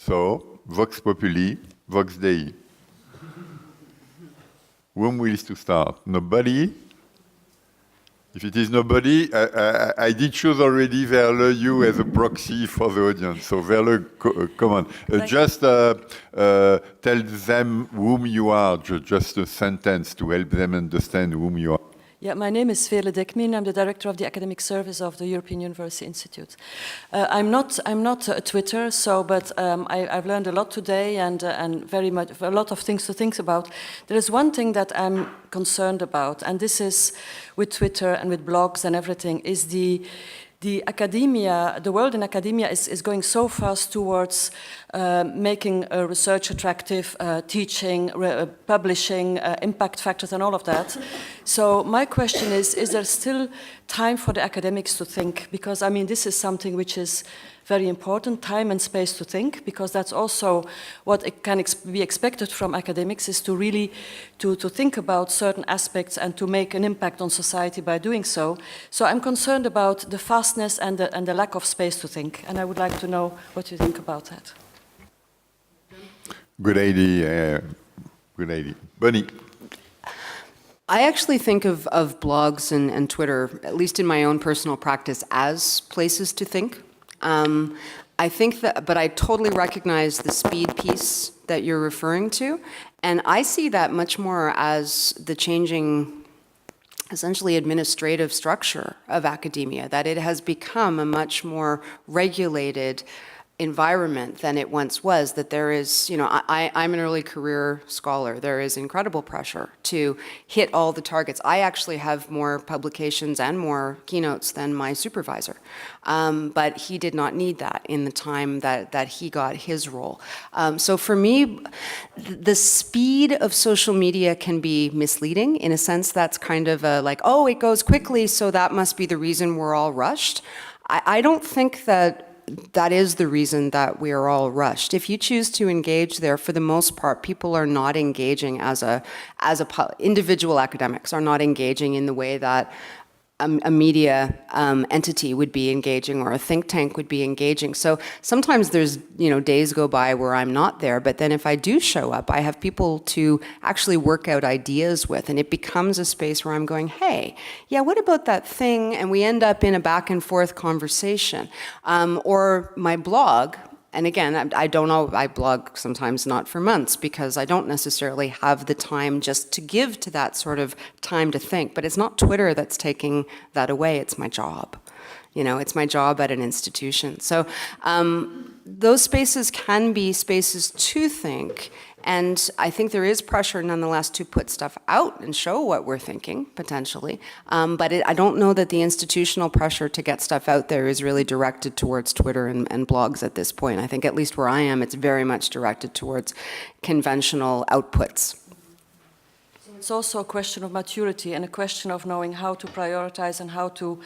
So, Vox Populi, Vox Dei. Whom wills to start? Nobody? If it is nobody, I did choose already Verle, you as a proxy for the audience. So Verle, come on. Just tell them whom you are, just a sentence to help them understand whom you are. Yeah, my name is Veerle Dekmin. I'm the director of the academic service of the European University Institute. I'm not a Twitter, but I've learned a lot today and very much a lot of things to think about. There is one thing that I'm concerned about, and this is with Twitter and with blogs and everything, is the academia, the world in academia is going so fast towards making research attractive, teaching, publishing, impact factors and all of that. So my question is there still time for the academics to think? Because I mean, this is something which is very important, time and space to think, because that's also what it can be expected from academics, is to really to think about certain aspects and to make an impact on society by doing so. So I'm concerned about the fastness and the lack of space to think, and I would like to know what you think about that. Good idea. Good idea. Bonnie. I actually think of blogs and Twitter, at least in my own personal practice, as places to think. I think that, but I totally recognize the speed piece that you're referring to, and I see that much more as the changing, essentially, administrative structure of academia, that it has become a much more regulated environment than it once was, that there is, you know, I'm an early career scholar. There is incredible pressure to hit all the targets. I actually have more publications and more keynotes than my supervisor. But he did not need that in the time that he got his role. So for me, the speed of social media can be misleading. In a sense, that's kind of a like, oh, it goes quickly, so that must be the reason we're all rushed. I don't think that is the reason that we are all rushed. If you choose to engage there, for the most part, people are not engaging individual academics are not engaging in the way that a media entity would be engaging or a think tank would be engaging. So sometimes there's, you know, days go by where I'm not there, but then if I do show up, I have people to actually work out ideas with, and it becomes a space where I'm going, hey, yeah, what about that thing? And we end up in a back and forth conversation. Or my blog, and again, I don't know, I blog sometimes not for months because I don't necessarily have the time just to give to that sort of time to think. But it's not Twitter that's taking that away, it's my job. You know, it's my job at an institution. So those spaces can be spaces to think. And I think there is pressure nonetheless to put stuff out and show what we're thinking, potentially. But I don't know that the institutional pressure to get stuff out there is really directed towards Twitter and blogs at this point. I think at least where I am, it's very much directed towards conventional outputs. It's also a question of maturity and a question of knowing how to prioritize and how to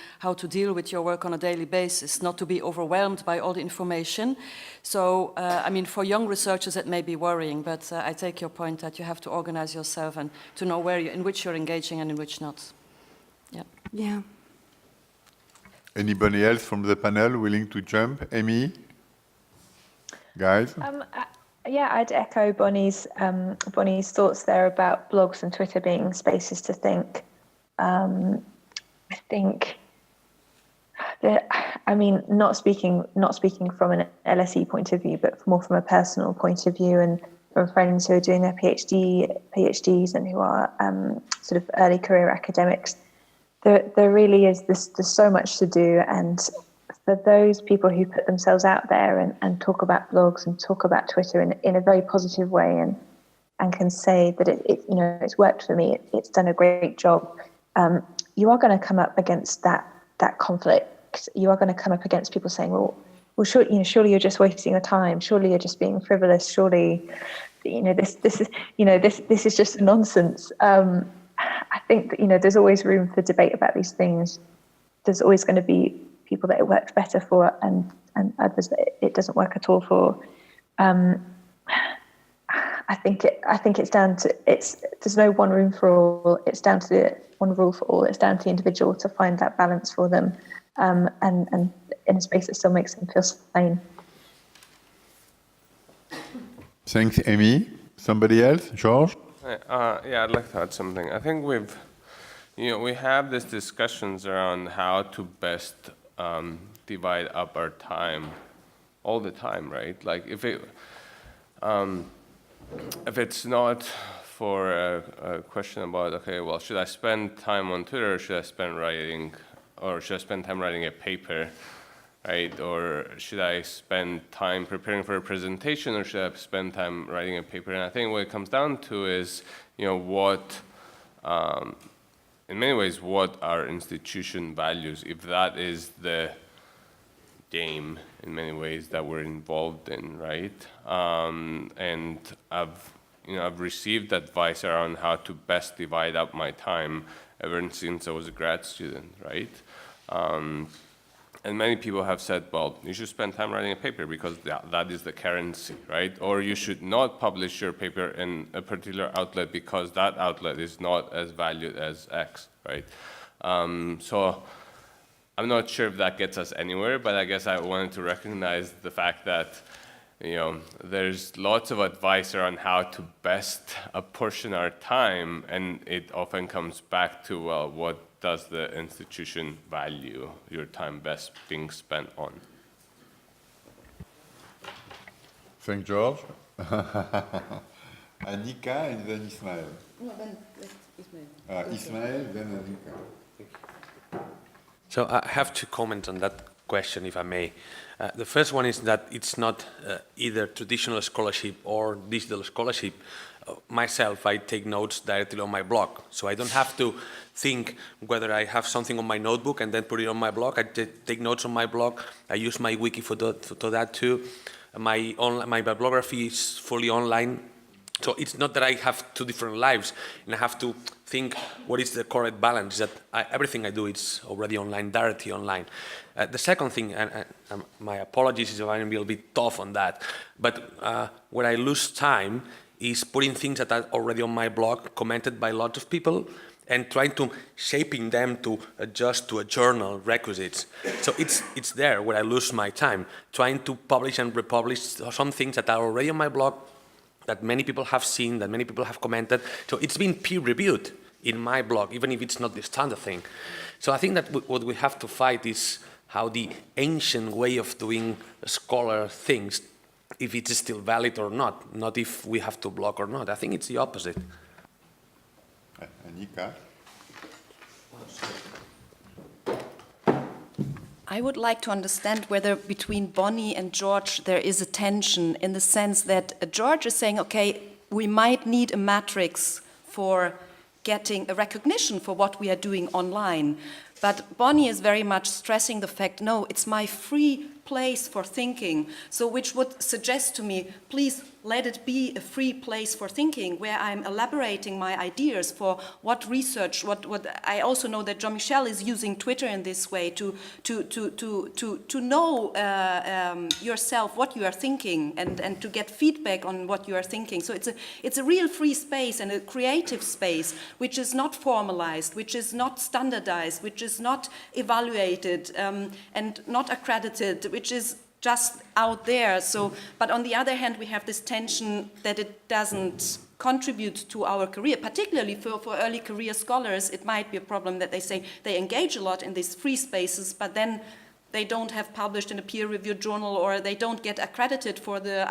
deal with your work on a daily basis, not to be overwhelmed by all the information. So, I mean, for young researchers it may be worrying, but I take your point that you have to organize yourself and to know in which you're engaging and in which not. Yeah. Yeah. Anybody else from the panel willing to jump? Amy? Guys? Yeah, I'd echo Bonnie's thoughts there about blogs and Twitter being spaces to think. I think that, I mean, not speaking from an LSE point of view, but more from a personal point of view, and from friends who are doing their PhDs and who are sort of early career academics. There really is there's so much to do, and for those people who put themselves out there and talk about blogs and talk about Twitter in a very positive way and can say that it you know, it's worked for me, it's done a great job, you are going to come up against that conflict. You are going to come up against people saying, well, surely you're just wasting your time. Surely you're just being frivolous. Surely, you know, this is just nonsense. I think that, you know, there's always room for debate about these things. There's always going to be people that it works better for and others that it doesn't work at all for. I think it's down to, there's no one room for all. It's down to one rule for all. It's down to the individual to find that balance for them, and in a space that still makes them feel sane. Thanks, Amy. Somebody else? George? Yeah, I'd like to add something. I think we have these discussions around how to best divide up our time all the time, right? Like if it's not for a question about, okay, well, should I spend time on Twitter or should I spend time writing a paper, right? Or should I spend time preparing for a presentation or should I spend time writing a paper? And I think what it comes down to is, what, in many ways, what our institution values, if that is the game in many ways that we're involved in, right? And I've received advice around how to best divide up my time ever since I was a grad student, right? And many people have said, well, you should spend time writing a paper because that is the currency, right? Or you should not publish your paper in a particular outlet because that outlet is not as valued as X, right? So I'm not sure if that gets us anywhere, but I guess I wanted to recognize the fact that there's lots of advice around how to best apportion our time, and it often comes back to, well, what does the institution value your time best being spent on? Thank George. Annika and then Ismail. No, then Ismail. Ismail, then Annika. So I have to comment on that question, if I may. The first one is that it's not either traditional scholarship or digital scholarship. Myself, I take notes directly on my blog, so I don't have to think whether I have something on my notebook and then put it on my blog. I take notes on my blog. I use my wiki for that too. My bibliography is fully online. So it's not that I have two different lives and I have to think what is the correct balance, that everything I do is already online, directly online. The second thing, and my apologies if I'm a little bit tough on that, but where I lose time is putting things that are already on my blog, commented by lots of people, and trying to shaping them to adjust to a journal requisites. So it's there where I lose my time, trying to publish and republish some things that are already on my blog, that many people have seen, that many people have commented. So it's been peer-reviewed in my blog, even if it's not the standard thing. So I think that what we have to fight is how the ancient way of doing scholar things, if it is still valid or not if we have to blog or not. I think it's the opposite. Annika? I would like to understand whether between Bonnie and George there is a tension in the sense that George is saying, okay, we might need a matrix for getting a recognition for what we are doing online. But Bonnie is very much stressing the fact, no, it's my free place for thinking. So which would suggest to me, please let it be a free place for thinking where I'm elaborating my ideas for what research, what I also know that Jean-Michel is using Twitter in this way to know yourself what you are thinking and to get feedback on what you are thinking. So it's a real free space and a creative space which is not formalized, which is not standardized, which is not evaluated and not accredited, which is just out there. So, but on the other hand, we have this tension that it doesn't contribute to our career, particularly for early career scholars. It might be a problem that they say they engage a lot in these free spaces, but then they don't have published in a peer-reviewed journal, or they don't get accredited for the,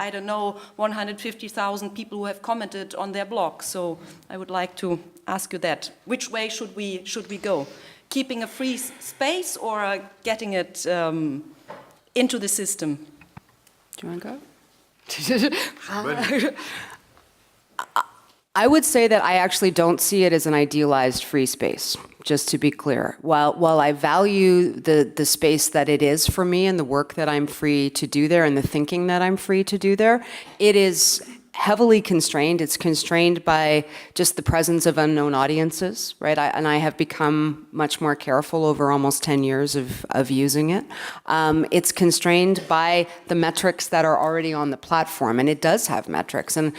150,000 people who have commented on their blog. So I would like to ask you that. Which way should we go? Keeping a free space or getting it into the system? Do you want to go? I would say that I actually don't see it as an idealized free space, just to be clear. While I value the space that it is for me and the work that I'm free to do there and the thinking that I'm free to do there, it is heavily constrained. It's constrained by just the presence of unknown audiences, right? And I have become much more careful over almost 10 years of using it. It's constrained by the metrics that are already on the platform, and it does have metrics. And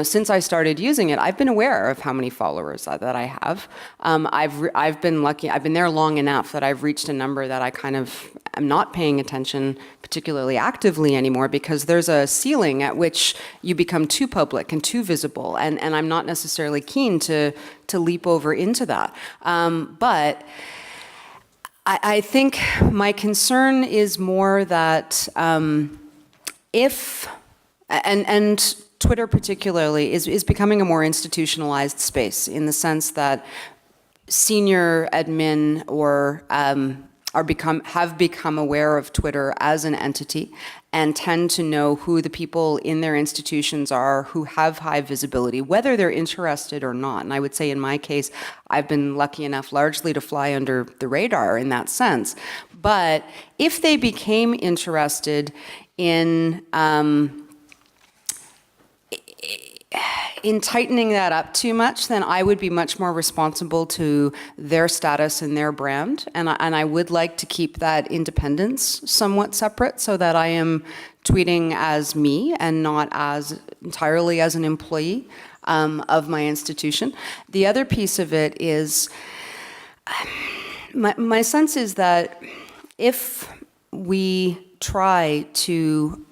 since I started using it, I've been aware of how many followers that I have. I've been lucky. I've been there long enough that I've reached a number that I kind of am not paying attention particularly actively anymore, because there's a ceiling at which you become too too public and too visible, and I'm not necessarily keen to leap over into that. But I think my concern is more that if, and Twitter particularly, is becoming a more institutionalized space in the sense that senior admin or have become aware of Twitter as an entity and tend to know who the people in their institutions are who have high visibility, whether they're interested or not. And I would say in my case, I've been lucky enough largely to fly under the radar in that sense. But if they became interested in tightening that up too much, then I would be much more responsible to their status and their brand. And I would like to keep that independence somewhat separate so that I am tweeting as me and not as entirely as an employee of my institution. The other piece of it is, my sense is that if we try to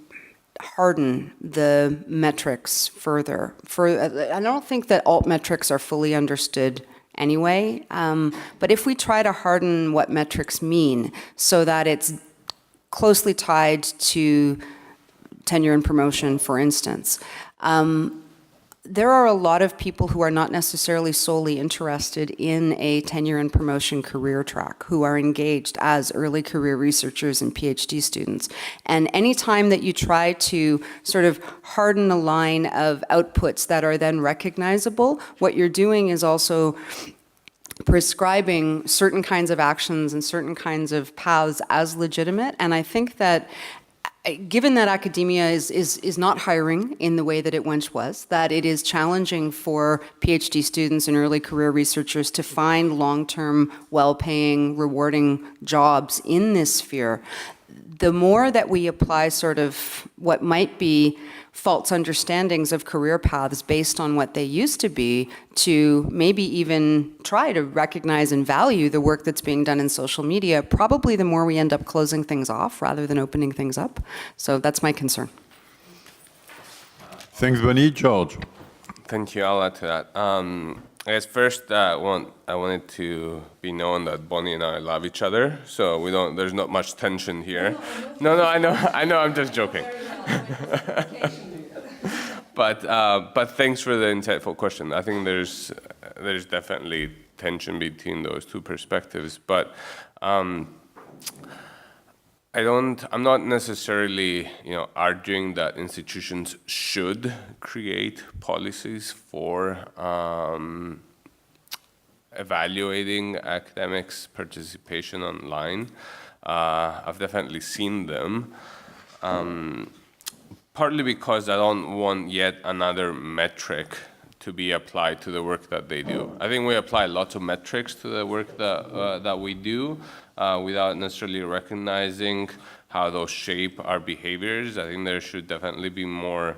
harden the metrics further. I don't think that alt metrics are fully understood anyway, but if we try to harden what metrics mean so that it's closely tied to tenure and promotion, for instance, there are a lot of people who are not necessarily solely interested in a tenure and promotion career track, who are engaged as early career researchers and PhD students. And any time that you try to sort of harden a line of outputs that are then recognizable, what you're doing is also prescribing certain kinds of actions and certain kinds of paths as legitimate. And I think that given that academia is not hiring in the way that it once was, that it is challenging for PhD students and early career researchers to find long-term, well-paying, rewarding jobs in this sphere, the more that we apply sort of what might be false understandings of career paths based on what they used to be, to maybe even try to recognize and value the work that's being done in social media, probably the more we end up closing things off rather than opening things up. So that's my concern. Thanks, Bonnie. George. Thank you. I'll add to that. I guess first, I wanted to be known that Bonnie and I love each other, so there's not much tension here. No, I know, I'm just joking. But thanks for the insightful question. I think there's definitely tension between those two perspectives, but I'm not necessarily, arguing that institutions should create policies for evaluating academics' participation online. I've definitely seen them. Partly because I don't want yet another metric to be applied to the work that they do. I think we apply lots of metrics to the work that we do without necessarily recognizing how those shape our behaviors. I think there should definitely be more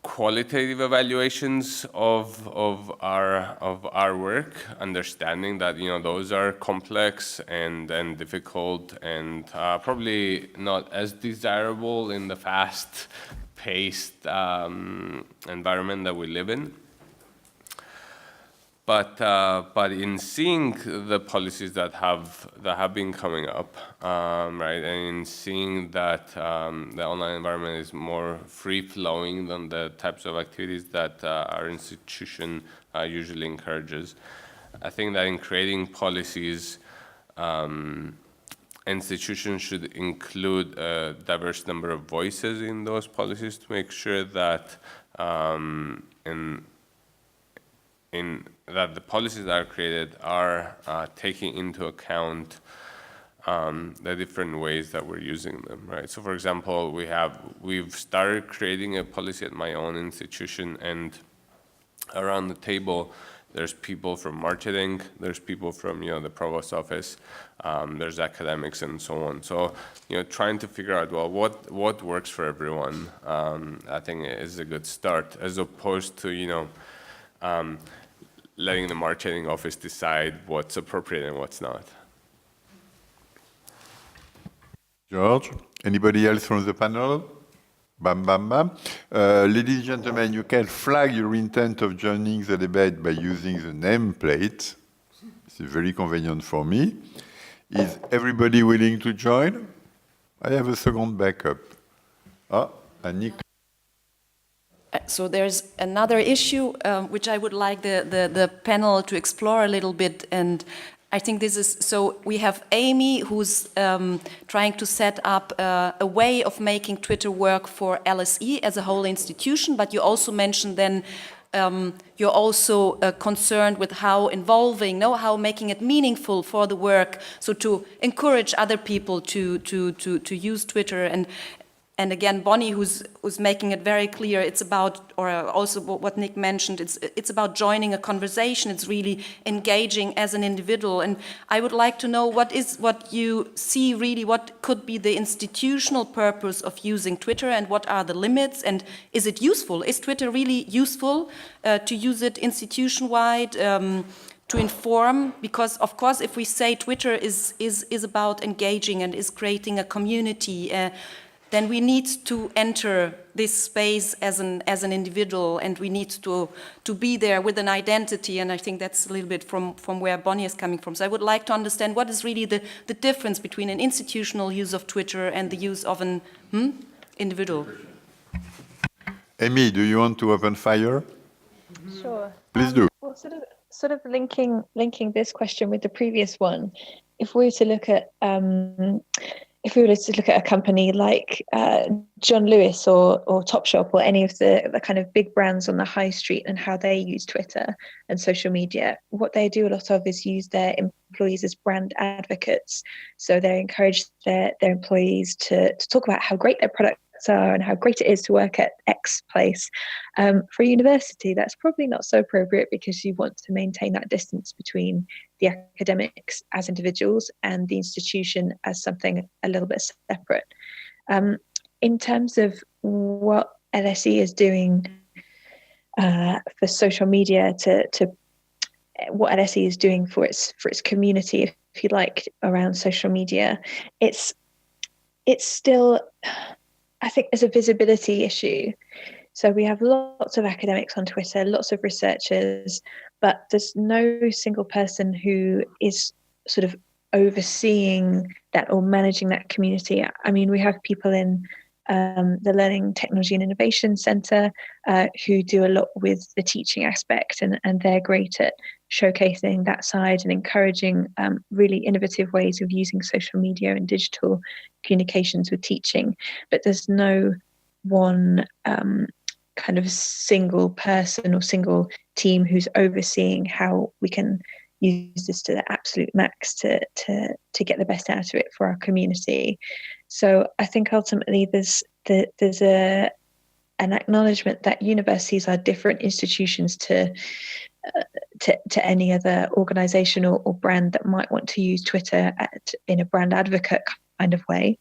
qualitative evaluations of our work, understanding that those are complex and difficult and probably not as desirable in the fast-paced environment that we live in. But in seeing the policies that have been coming up, right, and in seeing that the online environment is more free-flowing than the types of activities that our institution usually encourages, I think that in creating policies, institutions should include a diverse number of voices in those policies to make sure that that the policies that are created are taking into account the different ways that we're using them, right? So, for example, we've started creating a policy at my own institution, and around the table, there's people from marketing, there's people from the provost office, there's academics, and so on. So, trying to figure out what works for everyone, I think is a good start, as opposed to letting the marketing office decide what's appropriate and what's not. George, anybody else from the panel? Bam, bam, bam. Ladies and gentlemen, you can flag your intent of joining the debate by using the nameplate. It's very convenient for me. Is everybody willing to join? I have a second backup. Annika. So there's another issue which I would like the panel to explore a little bit, and I think this is, so we have Amy who's trying to set up a way of making Twitter work for LSE as a whole institution, but you also mentioned then you're also concerned with how involving, how making it meaningful for the work, so to encourage other people to use Twitter. And again, Bonnie, who's making it very clear, it's about, or also what Nick mentioned, it's about joining a conversation. It's really engaging as an individual. And I would like to know what you see really, what could be the institutional purpose of using Twitter, and what are the limits, and is it useful? Is Twitter really useful to use it institution-wide? To inform, because of course, if we say Twitter is about engaging and is creating a community, then we need to enter this space as an individual, and we need to be there with an identity. And I think that's a little bit from where Bonnie is coming from. So I would like to understand what is really the difference between an institutional use of Twitter and the use of an individual. Amy, do you want to open fire? Sure. Please do. Well, sort of linking this question with the previous one, if we were to look at a company like John Lewis or Topshop or any of the kind of big brands on the high street and how they use Twitter and social media, what they do a lot of is use their employees as brand advocates. So they encourage their employees to talk about how great their products are and how great it is to work at X place. For a university, that's probably not so appropriate, because you want to maintain that distance between the academics as individuals and the institution as something a little bit separate. In terms of what LSE is doing for social media, to what LSE is doing for its community, if you like, around social media, it's still, I think, there's a visibility issue. So we have lots of academics on Twitter, lots of researchers, but there's no single person who is sort of overseeing that or managing that community. I mean, we have people in the Learning, Technology and Innovation Centre who do a lot with the teaching aspect, and they're great at showcasing that side and encouraging really innovative ways of using social media and digital communications with teaching. But there's no one kind of single person or single team who's overseeing how we can use this to the absolute max to get the best out of it for our community. So I think ultimately there's an acknowledgement that universities are different institutions to any other organisation or brand that might want to use Twitter in a brand advocate kind of way,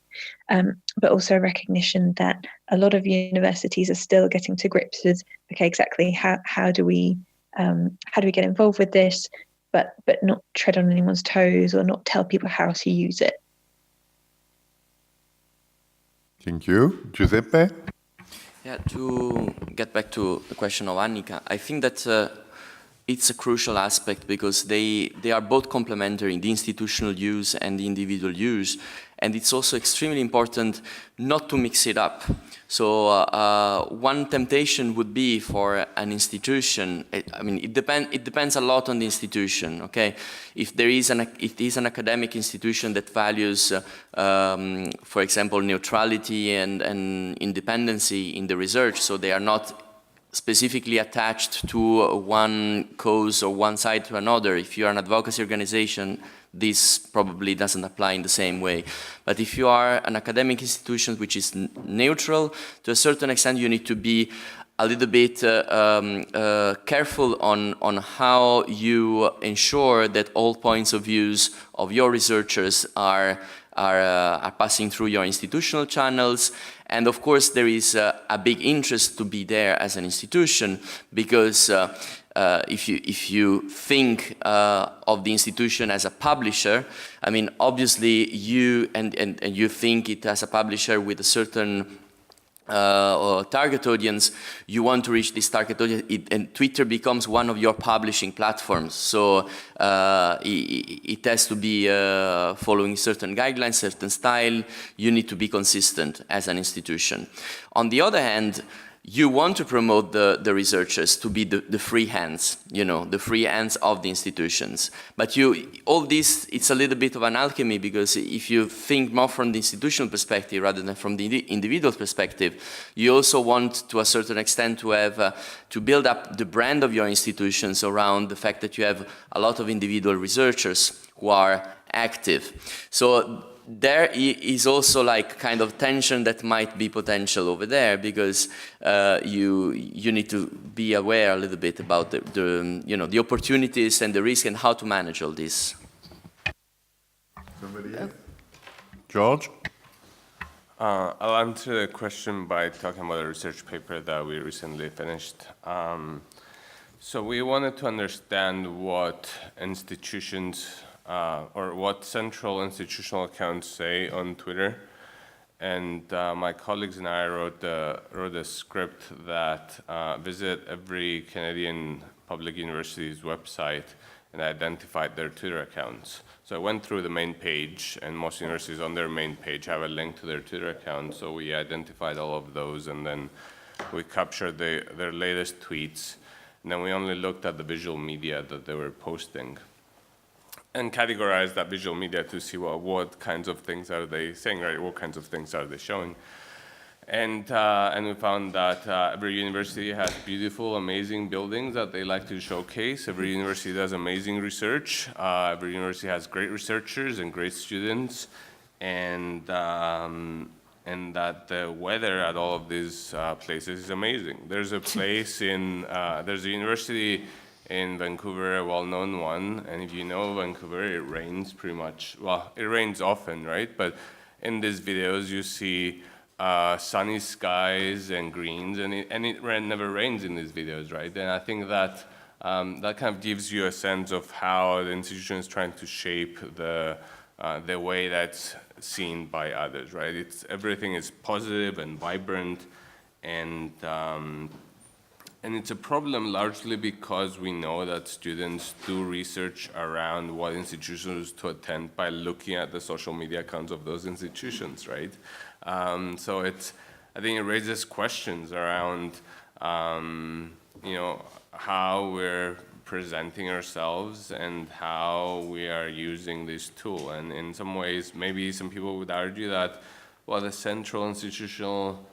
but also recognition that a lot of universities are still getting to grips with, okay, exactly how do we get involved with this, but not tread on anyone's toes or not tell people how to use it. Thank you. Giuseppe? Yeah, to get back to the question of Annika, I think that it's a crucial aspect, because they are both complementary, the institutional use and the individual use. And it's also extremely important not to mix it up. So one temptation would be for an institution, it depends a lot on the institution, okay? If it is an academic institution that values, for example, neutrality and independency in the research, so they are not specifically attached to one cause or one side to another. If you are an advocacy organization, this probably doesn't apply in the same way. But if you are an academic institution which is neutral, to a certain extent you need to be a little bit careful on how you ensure that all points of views of your researchers are passing through your institutional channels. And of course, there is a big interest to be there as an institution, because if you think of the institution as a publisher, I mean, obviously you and you think it as a publisher with a certain or target audience, you want to reach this target audience, and Twitter becomes one of your publishing platforms. So it has to be following certain guidelines, certain style. You need to be consistent as an institution. On the other hand, you want to promote the researchers to be the free hands, the free hands of the institutions. But all this, it's a little bit of an alchemy, because if you think more from the institutional perspective rather than from the individual perspective, you also want, to a certain extent, to have to build up the brand of your institutions around the fact that you have a lot of individual researchers who are active. So there is also like kind of tension that might be potential over there, because you need to be aware a little bit about the opportunities and the risk and how to manage all this. Somebody else? George? I'll answer the question by talking about a research paper that we recently finished. So we wanted to understand what institutions or what central institutional accounts say on Twitter. And my colleagues and I wrote a script that visit every Canadian public university's website and identified their Twitter accounts. So I went through the main page, and most universities on their main page have a link to their Twitter account. So we identified all of those, and then we captured their latest tweets. And then we only looked at the visual media that they were posting, and categorize that visual media to see what kinds of things are they saying, right? What kinds of things are they showing? And we found that every university has beautiful, amazing buildings that they like to showcase. Every university does amazing research. Every university has great researchers and great students, and that the weather at all of these places is amazing. There's a place there's a university in Vancouver, a well-known one, and if you know Vancouver, it rains pretty much, well, it rains often, right? But in these videos, you see sunny skies and greens, and it never rains in these videos, right? And I think that that kind of gives you a sense of how the institution is trying to shape the way that's seen by others, right? Everything is positive and vibrant, and it's a problem largely because we know that students do research around what institutions to attend by looking at the social media accounts of those institutions, right? So I think it raises questions around, how we're presenting ourselves and how we are using this tool. And in some ways, maybe some people would argue that, well, the central institutional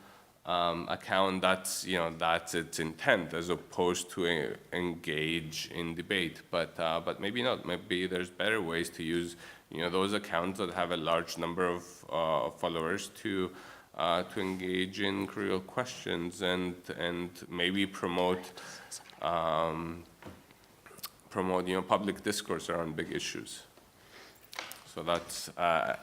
account, that's its intent, as opposed to engage in debate. But maybe not. Maybe there's better ways to use those accounts that have a large number of followers to engage in critical questions and maybe promote public discourse around big issues. So that's I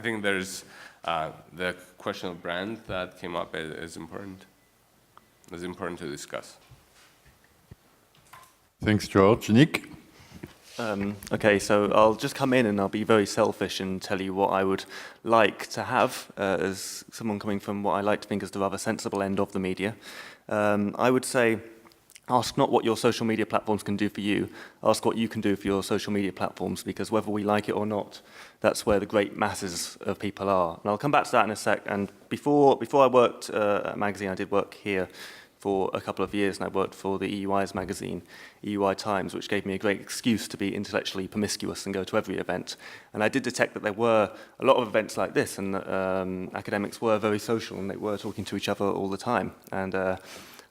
think there's the question of brand that came up is important. It's important to discuss. Thanks, George. Nick? Okay, so I'll just come in and I'll be very selfish and tell you what I would like to have as someone coming from what I like to think is the rather sensible end of the media. I would say, ask not what your social media platforms can do for you, ask what you can do for your social media platforms, because whether we like it or not, that's where the great masses of people are. And I'll come back to that in a sec. And before I worked at a magazine, I did work here for a couple of years, and I worked for the EUI's magazine, EUI Times, which gave me a great excuse to be intellectually promiscuous and go to every event. And I did detect that there were a lot of events like this, and academics were very social, and they were talking to each other all the time. And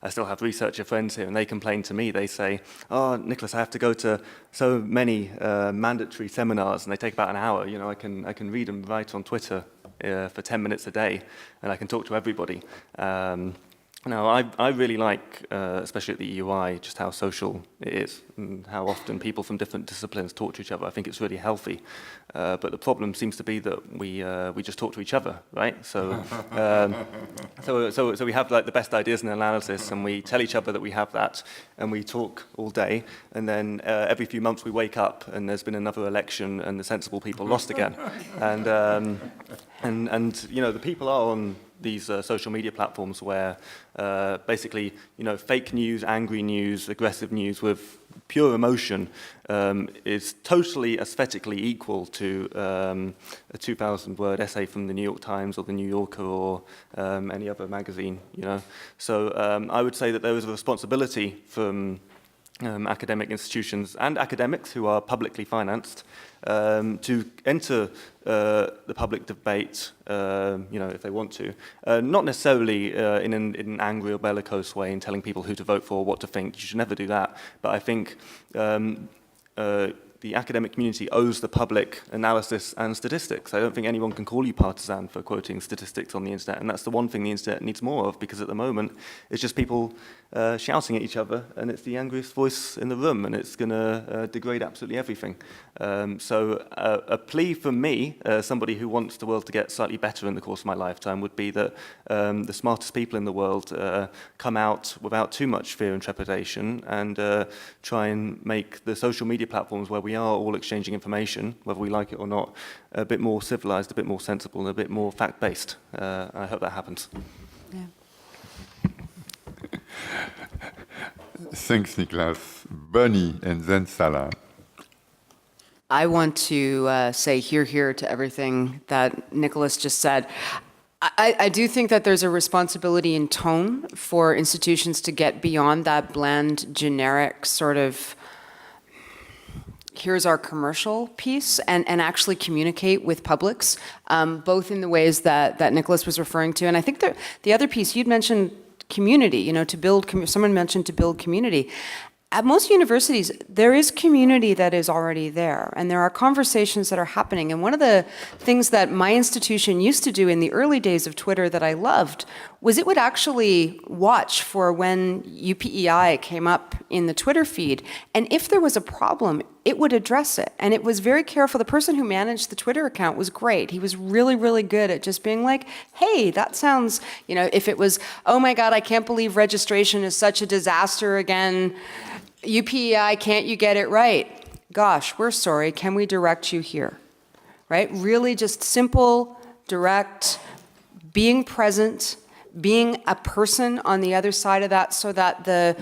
I still have researcher friends here, and they complain to me. They say, "Oh, Nicholas, I have to go to so many mandatory seminars, and they take about an hour. I can read and write on Twitter for 10 minutes a day, and I can talk to everybody." Now, I really like, especially at the EUI, just how social it is and how often people from different disciplines talk to each other. I think it's really healthy. But the problem seems to be that we just talk to each other, right? So we have like the best ideas and analysis, and we tell each other that we have that, and we talk all day. And then every few months we wake up, and there's been another election, and the sensible people lost again. And the people are on these social media platforms where basically, fake news, angry news, aggressive news with pure emotion is totally aesthetically equal to a 2,000-word essay from the New York Times or the New Yorker or any other magazine, So I would say that there is a responsibility from academic institutions and academics who are publicly financed to enter the public debate, if they want to. Not necessarily in an angry or bellicose way in telling people who to vote for or what to think. You should never do that. But I think the academic community owes the public analysis and statistics. I don't think anyone can call you partisan for quoting statistics on the internet, and that's the one thing the internet needs more of, because at the moment it's just people shouting at each other, and it's the angriest voice in the room, and it's going to degrade absolutely everything. So a plea from me, somebody who wants the world to get slightly better in the course of my lifetime, would be that the smartest people in the world come out without too much fear and trepidation, and try and make the social media platforms where we are all exchanging information, whether we like it or not, a bit more civilized, a bit more sensible, and a bit more fact-based. I hope that happens. Yeah. Thanks, Niklas. Bunny and then Salah. I want to say hear to everything that Nicholas just said. I do think that there's a responsibility in tone for institutions to get beyond that bland, generic sort of here's our commercial piece and actually communicate with publics, both in the ways that Nicholas was referring to. And I think that the other piece, you'd mentioned community, to build, someone mentioned to build community. At most universities, there is community that is already there, and there are conversations that are happening. And one of the things that my institution used to do in the early days of Twitter that I loved was it would actually watch for when UPEI came up in the Twitter feed, and if there was a problem, it would address it. And it was very careful. The person who managed the Twitter account was great. He was really, really good at just being like, hey, that sounds, if it was, oh my God, I can't believe registration is such a disaster again. UPEI, can't you get it right? Gosh, we're sorry, can we direct you here? Right? Really just simple, direct, being present, being a person on the other side of that so that the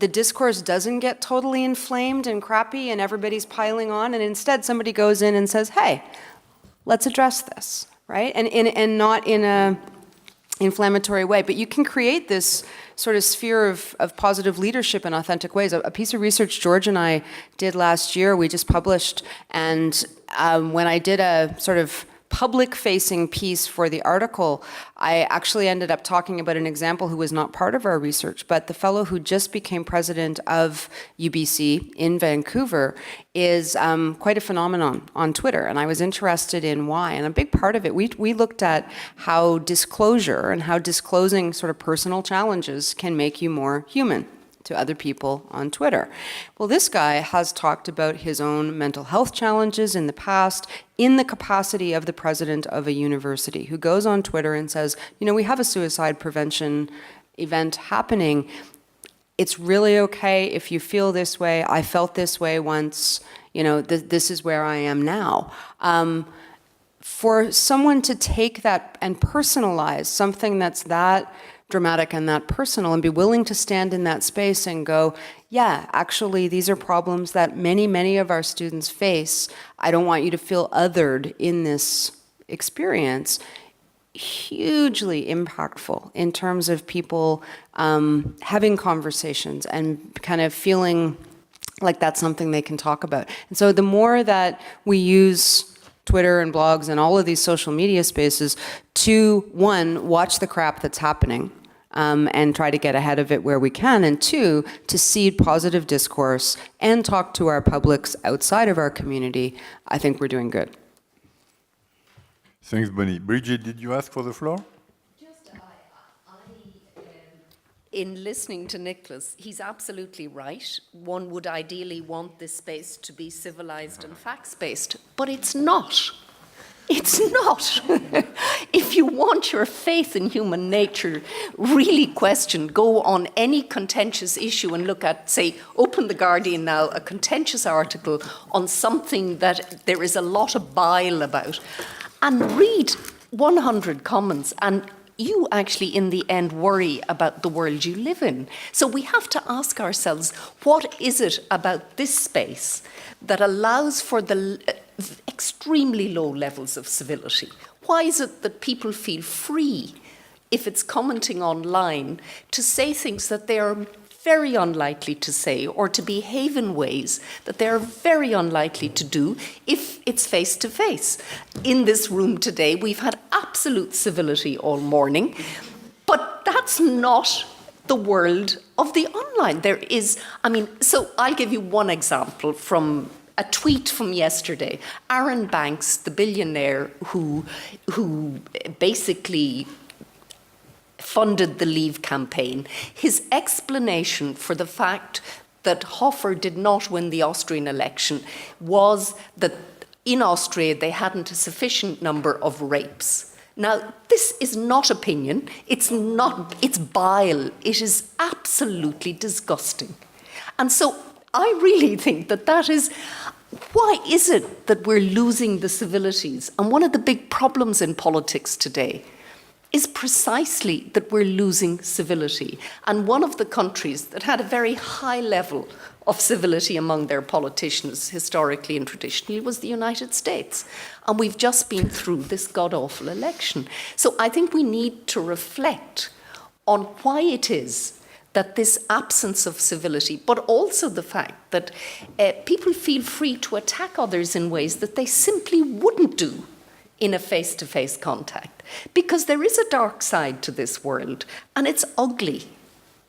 discourse doesn't get totally inflamed and crappy and everybody's piling on, and instead somebody goes in and says, hey, let's address this, right? And not in a inflammatory way, but you can create this sort of sphere of positive leadership in authentic ways. A piece of research George and I did last year, we just published, and when I did a sort of public-facing piece for the article, I actually ended up talking about an example who was not part of our research, but the fellow who just became president of UBC in Vancouver is quite a phenomenon on Twitter, and I was interested in why. And a big part of it, we looked at how disclosure and how disclosing sort of personal challenges can make you more human to other people on Twitter. Well, this guy has talked about his own mental health challenges in the past in the capacity of the president of a university who goes on Twitter and says, we have a suicide prevention event happening. It's really okay if you feel this way. I felt this way once. This is where I am now. For someone to take that and personalize something that's that dramatic and that personal and be willing to stand in that space and go, yeah, actually, these are problems that many, many of our students face. I don't want you to feel othered in this experience. Hugely impactful in terms of people having conversations and kind of feeling like that's something they can talk about. And so the more that we use Twitter and blogs and all of these social media spaces to, one, watch the crap that's happening, and try to get ahead of it where we can, and two, to seed positive discourse and talk to our publics outside of our community, I think we're doing good. Thanks, Bonnie. Bridget, did you ask for the floor? In listening to Nicholas, he's absolutely right. One would ideally want this space to be civilized and facts-based, but it's not. It's not. If you want your faith in human nature really questioned, go on any contentious issue and look at, say, open The Guardian now, a contentious article on something that there is a lot of bile about, and read 100 comments, and you actually, in the end, worry about the world you live in. So we have to ask ourselves, what is it about this space that allows for the extremely low levels of civility? Why is it that people feel free, if it's commenting online, to say things that they are very unlikely to say, or to behave in ways that they're very unlikely to do if it's face-to-face? In this room today, we've had absolute civility all morning, but that's not the world of the online. There is, so I'll give you one example from a tweet from yesterday. Aaron Banks, the billionaire who basically funded the Leave campaign, his explanation for the fact that Hofer did not win the Austrian election was that in Austria they hadn't a sufficient number of rapes. Now, this is not opinion, it's bile, it is absolutely disgusting. And so I really think that is, why is it that we're losing the civilities? And one of the big problems in politics today is precisely that we're losing civility. And one of the countries that had a very high level of civility among their politicians historically and traditionally was the United States. And we've just been through this god-awful election. So I think we need to reflect on why it is that this absence of civility, but also the fact that people feel free to attack others in ways that they simply wouldn't do in a face-to-face contact, because there is a dark side to this world, and it's ugly.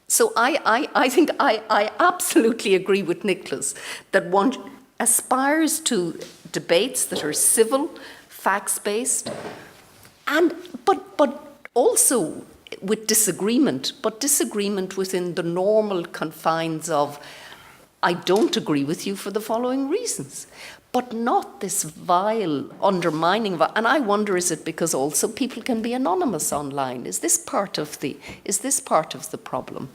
So I think I absolutely agree with Nicholas that one aspires to debates that are civil, facts-based, but also with disagreement, but disagreement within the normal confines of, I don't agree with you for the following reasons. But not this vile undermining of, and I wonder, is it because also people can be anonymous online? Is this part of the problem?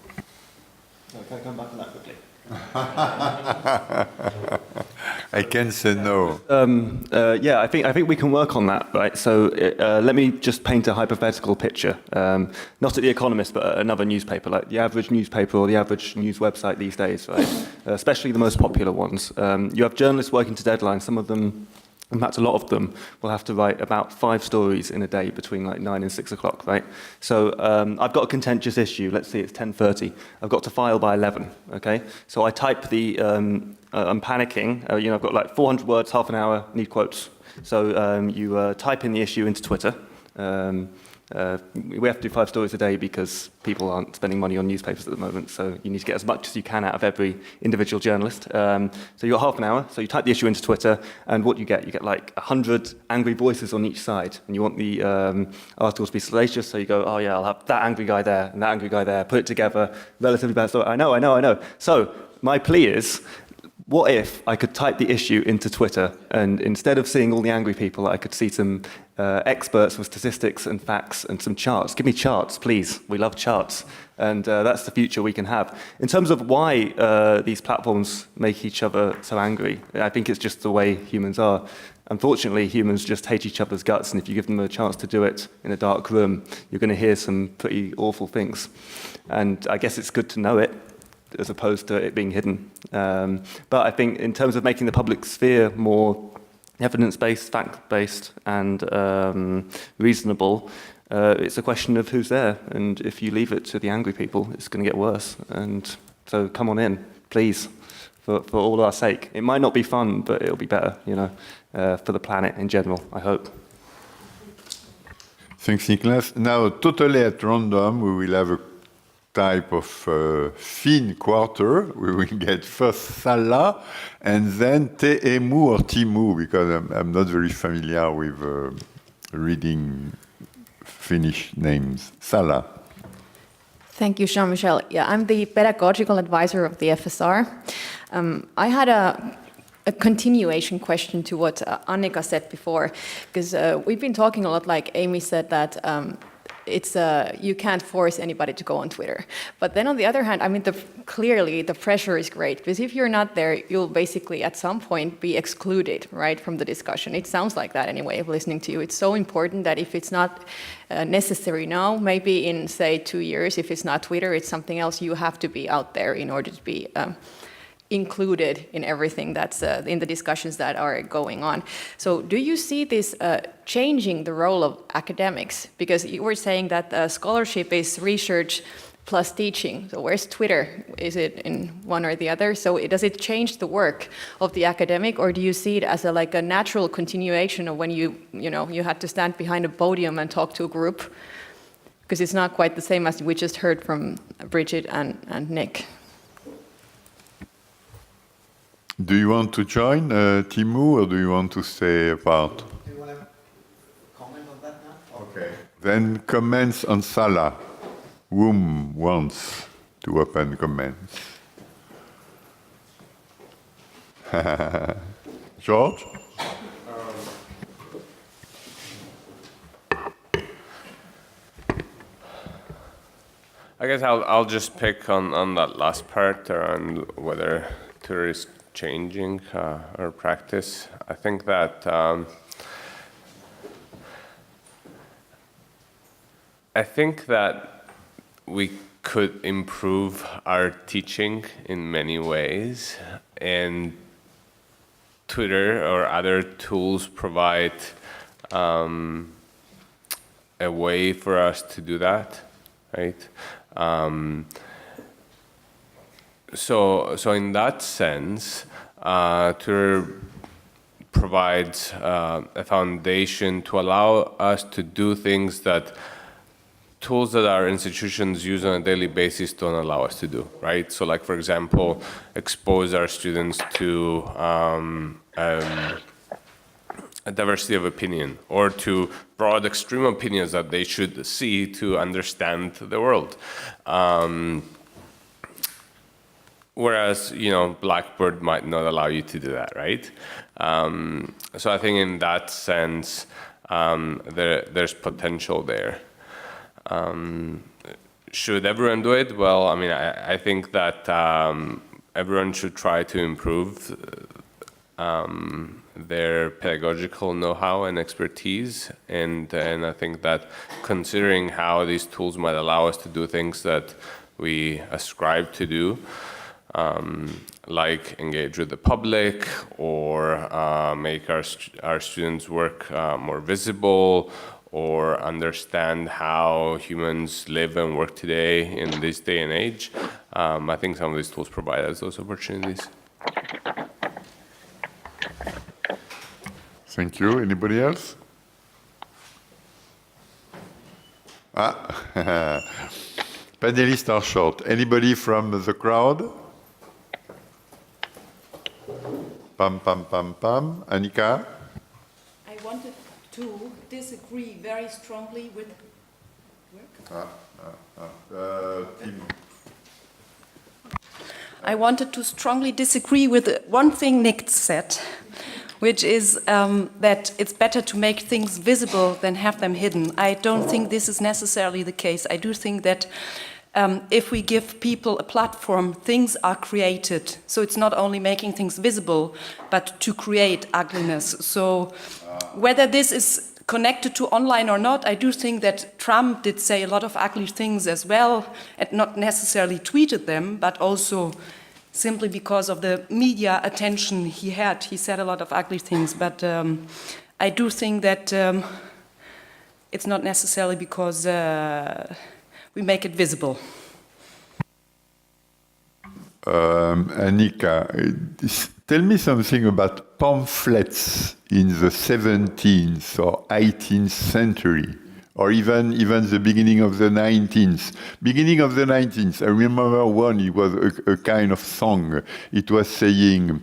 Can I come back on that quickly? I can say no. Yeah, I think we can work on that, right? So let me just paint a hypothetical picture. Not at The Economist, but at another newspaper, like the average newspaper or the average news website these days, right? Especially the most popular ones. You have journalists working to deadline. Some of them, in fact, a lot of them will have to write about 5 stories in a day between like 9 and 6 o'clock, right? So I've got a contentious issue. Let's see, it's 10:30. I've got to file by 11, okay? So I type the, I'm panicking. I've got like 400 words, half an hour, need quotes. So you type in the issue into Twitter. We have to do 5 stories a day because people aren't spending money on newspapers at the moment, so you need to get as much as you can out of every individual journalist. So you've got half an hour, so you type the issue into Twitter, and what you get like 100 angry voices on each side, and you want the article to be salacious, so you go, oh yeah, I'll have that angry guy there, and that angry guy there, put it together, relatively bad story. I know. So my plea is, what if I could type the issue into Twitter, and instead of seeing all the angry people, I could see some experts with statistics and facts and some charts. Give me charts, please. We love charts. And that's the future we can have. In terms of why these platforms make each other so angry, I think it's just the way humans are. Unfortunately, humans just hate each other's guts, and if you give them a chance to do it in a dark room, you're going to hear some pretty awful things. And I guess it's good to know it, as opposed to it being hidden. But I think in terms of making the public sphere more evidence-based, fact-based, and reasonable, it's a question of who's there. And if you leave it to the angry people, it's going to get worse. And so come on in, please, for all our sake. It might not be fun, but it'll be better, for the planet in general, I hope. Thanks, Nicholas. Now, totally at random, we will have a type of Finn quarter. We will get first Sala and then Teemu or Timu, because I'm not very familiar with reading Finnish names. Sala. Thank you, Jean-Michel. Yeah, I'm the pedagogical advisor of the FSR. I had a continuation question to what Annika said before, because we've been talking a lot, like Amy said, that you can't force anybody to go on Twitter. But then on the other hand, I mean, clearly the pressure is great, because if you're not there, you'll basically at some point be excluded, right, from the discussion. It sounds like that anyway, of listening to you. It's so important that if it's not necessary now, maybe in, say, 2 years, if it's not Twitter, it's something else, you have to be out there in order to be included in everything that's in the discussions that are going on. So do you see this changing the role of academics? Because you were saying that scholarship is research plus teaching. So where's Twitter? Is it in one or the other? So does it change the work of the academic, or do you see it as like a natural continuation of when you had to stand behind a podium and talk to a group? Because it's not quite the same as we just heard from Bridget and Nick. Do you want to join, Timu, or do you want to stay apart? Do you want to comment on that now? Okay. Then comments on Sala. Whom wants to open comments? George? I guess I'll just pick on that last part around whether Twitter is changing our practice. I think that we could improve our teaching in many ways, and Twitter or other tools provide a way for us to do that, right? So in that sense, Twitter provides a foundation to allow us to do things that tools that our institutions use on a daily basis don't allow us to do, right? So like, for example, expose our students to a diversity of opinion, or to broad extreme opinions that they should see to understand the world. Whereas, Blackboard might not allow you to do that, right? So I think in that sense, there's potential there. Should everyone do it? Well, I mean, I think that everyone should try to improve their pedagogical know-how and expertise, and I think that considering how these tools might allow us to do things that we ascribe to do, like engage with the public, or make our students' work more visible, or understand how humans live and work today in this day and age. I think some of these tools provide us those opportunities. Thank you. Anybody else? Panelists are short. Anybody from the crowd? Pam, pam, pam, pam. Annika? I wanted to disagree very strongly with... Tim. I wanted to strongly disagree with one thing Nick said, which is that it's better to make things visible than have them hidden. I don't think this is necessarily the case. I do think that if we give people a platform, things are created. So it's not only making things visible, but to create ugliness. So whether this is connected to online or not, I do think that Trump did say a lot of ugly things as well, and not necessarily tweeted them, but also simply because of the media attention he had. He said a lot of ugly things, but I do think that it's not necessarily because we make it visible. Annika, tell me something about pamphlets in the 17th or 18th century, or even the beginning of the 19th. Beginning of the 19th, I remember one, it was a kind of song. It was saying,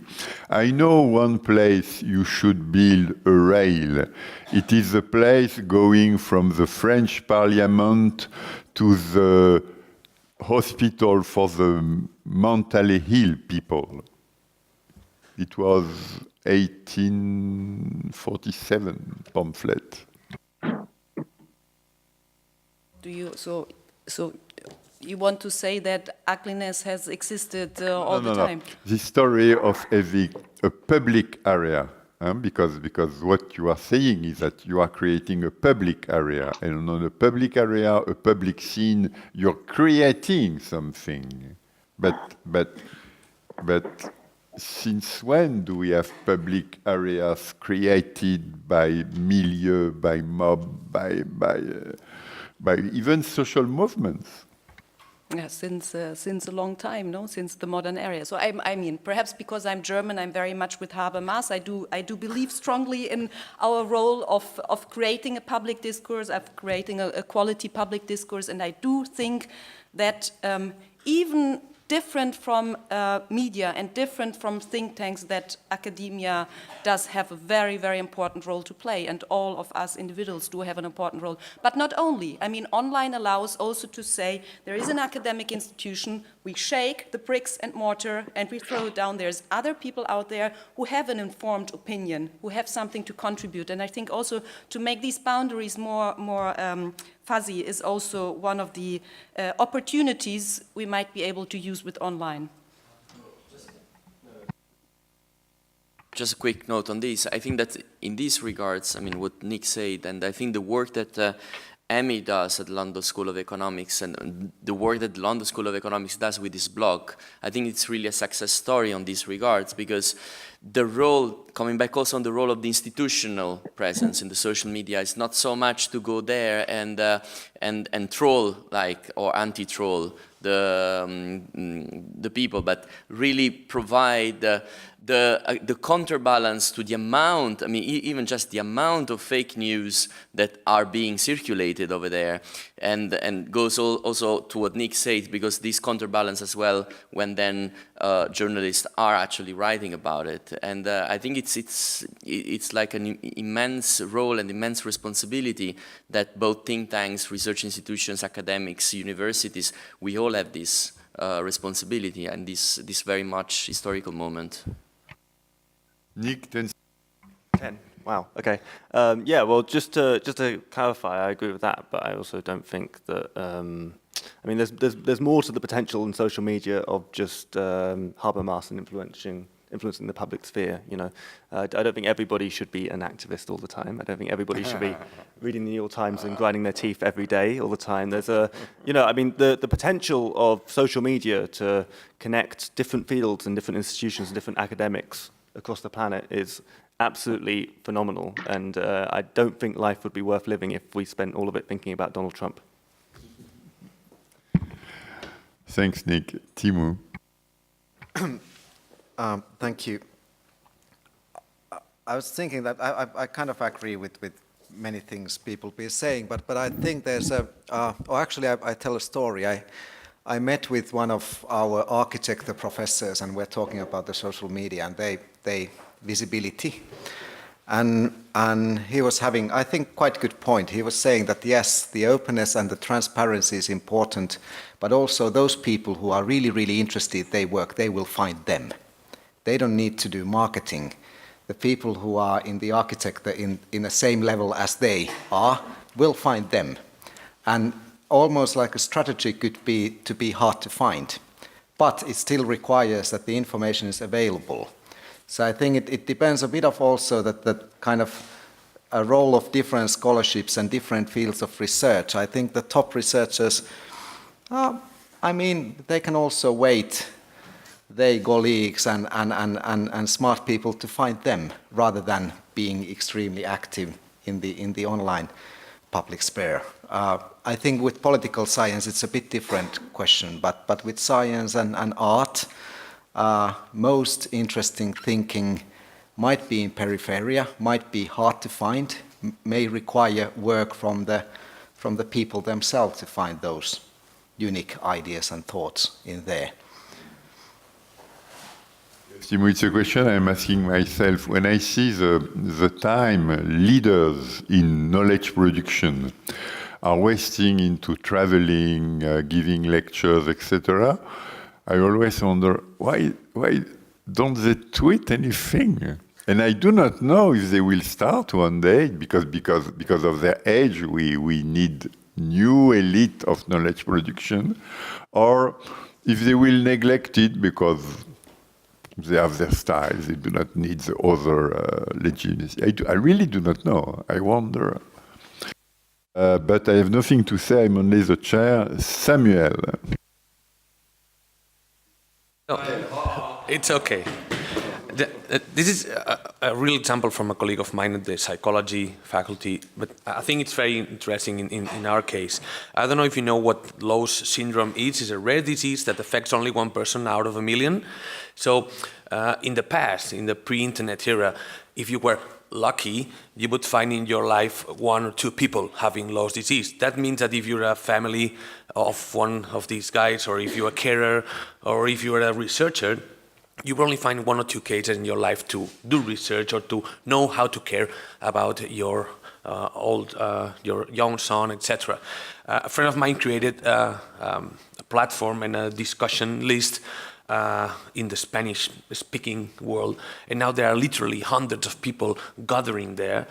I know one place you should build a rail. It is the place going from the French Parliament to the hospital for the mentally ill people. It was 1847 pamphlet. do you, so you want to say that ugliness has existed all the time? The story of having a public area, because what you are saying is that you are creating a public area, and on a public area, a public scene, you're creating something. But since when do we have public areas created by milieu, by mob, by even social movements? Yeah, since a long time, no, since the modern era. So I mean, perhaps because I'm German, I'm very much with Habermas. I do believe strongly in our role of creating a public discourse, of creating a quality public discourse, and I do think that even different from media and different from think tanks, that academia does have a very, very important role to play, and all of us individuals do have an important role. But not only. I mean, online allows also to say there is an academic institution, we shake the bricks and mortar and we throw it down. There's other people out there who have an informed opinion, who have something to contribute. And I think also to make these boundaries more fuzzy is also one of the opportunities we might be able to use with online. Just a quick note on this. I think that in these regards, I mean, what Nick said, and I think the work that Amy does at London School of Economics and the work that London School of Economics does with this blog, I think it's really a success story on these regards, because the role, coming back also on the role of the institutional presence in the social media, is not so much to go there and troll, like, or anti-troll the people, but really provide the counterbalance to the amount, I mean, even just the amount of fake news that are being circulated over there, and goes also to what Nick said, because this counterbalance as well when then journalists are actually writing about it. And I think it's like an immense role and immense responsibility that both think tanks, research institutions, academics, universities, we all have this responsibility and this very much historical moment. Nick, 10. Wow. Okay. Yeah. Well, just to clarify, I agree with that, but I also don't think that. I mean, there's more to the potential in social media of just Habermas and influencing the public sphere. You know, I don't think everybody should be an activist all the time. I don't think everybody should be reading the New York Times and grinding their teeth every day all the time. There's I mean, the potential of social media to connect different fields and different institutions and different academics across the planet is absolutely phenomenal, and I don't think life would be worth living if we spent all of it thinking about Donald Trump. Thanks, Nick. Timo. Thank you. I was thinking that I kind of agree with many things people be saying, but I think there's I tell a story. I met with one of our architecture professors, and we're talking about the social media, and they visibility, and he was having, I think, quite good point. He was saying that yes, the openness and the transparency is important, but also those people who are really interested, they will find them. They don't need to do marketing. The people who are in the architecture in the same level as they are will find them, and almost like a strategy could be to be hard to find, but it still requires that the information is available. So I think it depends a bit of also that kind of a role of different scholarships and different fields of research. I think the top researchers, I mean, they can also wait their colleagues and smart people to find them, rather than being extremely active in the online public sphere. I think with political science it's a bit different question, but with science and art, most interesting thinking might be in peripheria, might be hard to find, may require work from the people themselves to find those unique ideas and thoughts in there. Timo, it's a question I'm asking myself. When I see the time leaders in knowledge production are wasting into traveling, giving lectures, etc., I always wonder, why don't they tweet anything? And I do not know if they will start one day, because of their age, we need new elite of knowledge production, or if they will neglect it because they have their styles, they do not need the other legitimacy. I really do not know. I wonder. But I have nothing to say. I'm only the chair. Samuel. No, it's okay. This is a real example from a colleague of mine at the psychology faculty, but I think it's very interesting in our case. I don't know if you know what Lowe's syndrome is. It's a rare disease that affects only 1 person out of 1 million. So in the past, in the pre-internet era, if you were lucky, you would find in your life 1 or 2 people having Lowe's disease. That means that if you're a family of one of these guys, or if you're a carer, or if you're a researcher, you will only find 1 or 2 cases in your life to do research or to know how to care about your your young son, etc. A friend of mine created a platform and a discussion list in the Spanish-speaking world, and now there are literally hundreds of people gathering there,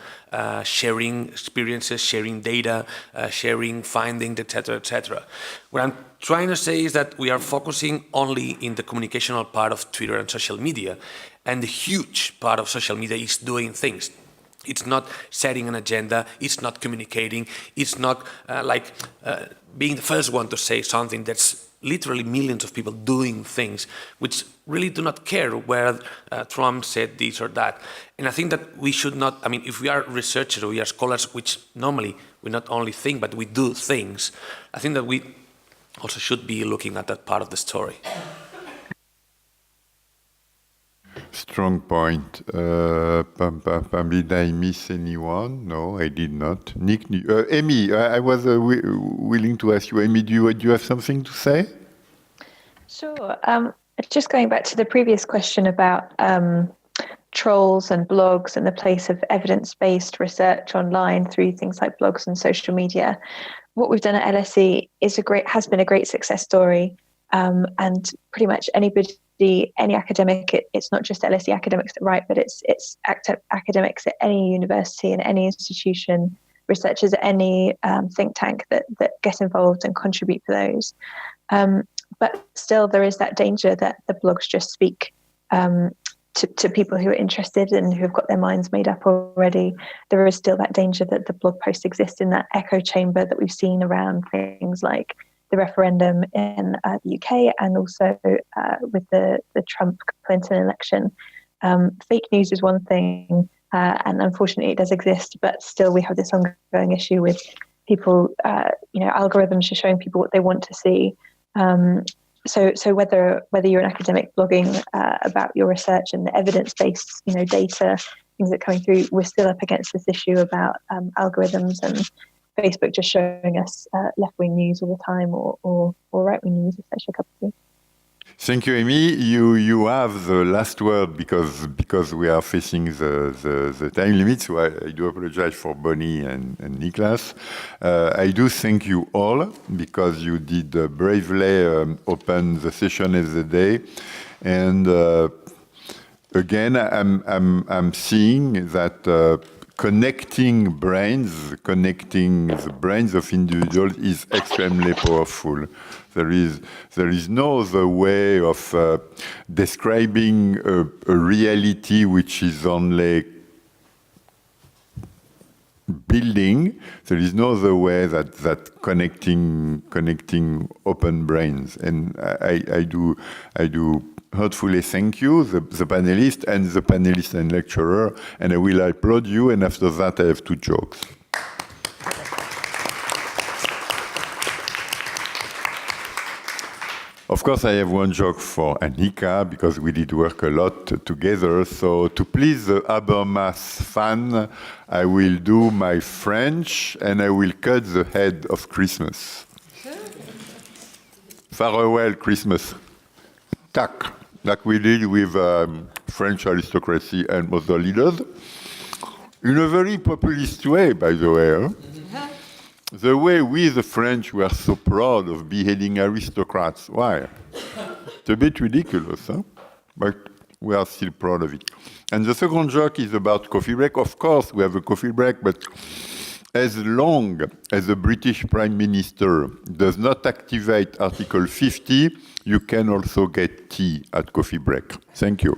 sharing experiences, sharing data, sharing findings, etc., etc. What I'm trying to say is that we are focusing only in the communicational part of Twitter and social media, and the huge part of social media is doing things. It's not setting an agenda, it's not communicating, it's not being the first one to say something. That's literally millions of people doing things which really do not care where Trump said this or that. And I think that we should not, I mean, if we are researchers or we are scholars, which normally we not only think, but we do things, I think that we also should be looking at that part of the story. Strong point. Did I miss anyone? No, I did not. Nick, Amy, I was willing to ask you. Amy, do you have something to say? Sure. Just going back to the previous question about trolls and blogs and the place of evidence-based research online through things like blogs and social media. What we've done at LSE has been a great success story, and pretty much any academic, it's not just LSE academics that write, but it's academics at any university and any institution, researchers at any think tank that get involved and contribute to those. But still, there is that danger that the blogs just speak to people who are interested and who have got their minds made up already. There is still that danger that the blog posts exist in that echo chamber that we've seen around things like the referendum in the UK, and also with the Trump-Clinton election. Fake news is one thing, and unfortunately it does exist, but still we have this ongoing issue with people, algorithms are showing people what they want to see. So whether you're an academic blogging about your research and the evidence-based, data, things that are coming through, we're still up against this issue about algorithms and Facebook just showing us left-wing news all the time, or right-wing news, essentially, a cup of tea. Thank you, Amy. You have the last word because we are facing the time limit. So I do apologize for Bonnie and Niklas. I do thank you all because you did bravely open the session of the day, and again I'm seeing that. Connecting the brains of individuals is extremely powerful. There is no other way of describing a reality which is only building. There is no other way that connecting open brains. And I do heartfully thank you, the panelists and lecturer, and I will applaud you, and after that I have 2 jokes. Of course, I have 1 joke for Annika, because we did work a lot together. So to please the Habermas fan, I will do my French, and I will cut the head of Christmas. Farewell, Christmas. Tac. Like we did with French aristocracy and other leaders, in a very populist way, by the way. Huh? The way we, the French, were so proud of beheading aristocrats. Why? It's a bit ridiculous, huh? But we are still proud of it. And the second joke is about coffee break. Of course, we have a coffee break, but as long as the British Prime Minister does not activate Article 50, you can also get tea at coffee break. Thank you.